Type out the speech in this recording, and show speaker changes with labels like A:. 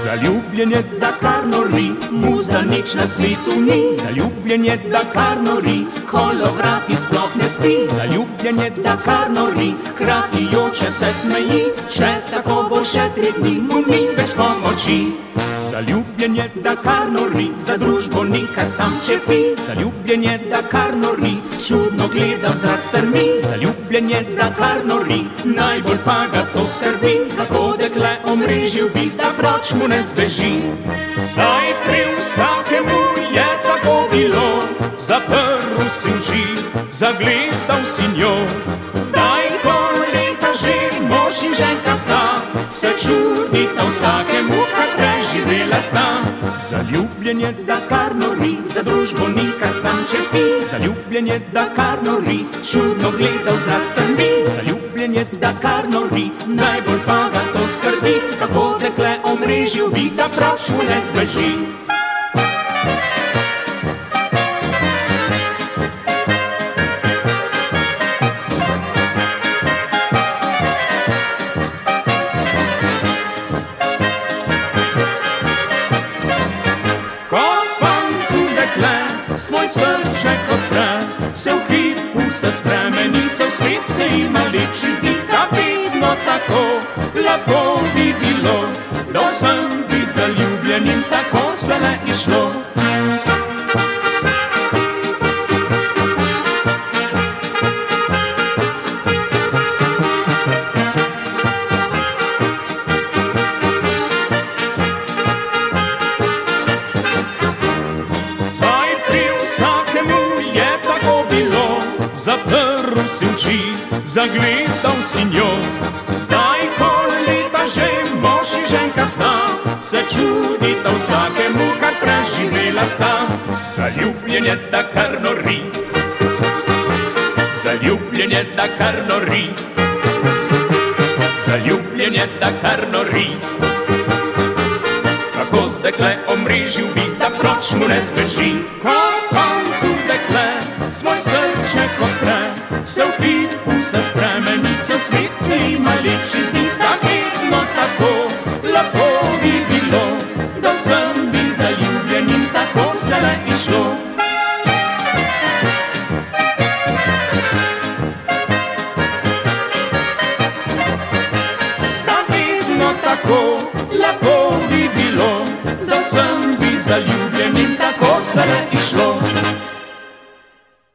A: Zaljubljenje, da kar nori, mu za nič na svetu ni. Zaljubljenje, da kar nori, kolovrati sploh ne spi. Zaljubljenje, da kar nori, hkrati joče se smeji. Če tako bo še 3 dni, mu ni več pomoči. Zaljubljenje, da kar nori, za družbo nikar sam čepi. Zaljubljenje, da kar nori, čudno gleda v zrak strmi. Zaljubljenje, da kar nori, najbolj pa ga to skrbi, kako dekle omrežil bi, da proč mu ne zbeži. Saj pri vsakemu je tako bilo, zaprl si oči, zagledal si njo. Zdaj, ko leta že mož in ženka sta, se čudita vsakemu, kar preživela sta. Zaljubljenje, da kar nori, za družbo nikar sam čepi. Zaljubljenje, da kar nori, čudno gleda v zrak strmi. Zaljubljenje, da kar nori, najbolj pa ga to skrbi, kako dekle omrežil bi, da proč mu ne zbeži. Svoj srček odpre, se v hipu se spremeni, cel svet se ima lepši zdi, da vedno tako lepo bi bilo, da vsem bi zaljubljenim tako zdajle išlo. Zaprl si oči, zagledal si njo. Zdaj, ko leta že mož in ženka sta, se čudita vsakemu, kar preživela sta. Zaljubljenje, da kar nori, zaljubljenje, da kar nori, zaljubljenje, da kar nori, kako dekle omrežil bi, da proč mu ne zbeži. Kako dekle svoj srček odpre, se v hipu se spremeni, cel svet se ima lepši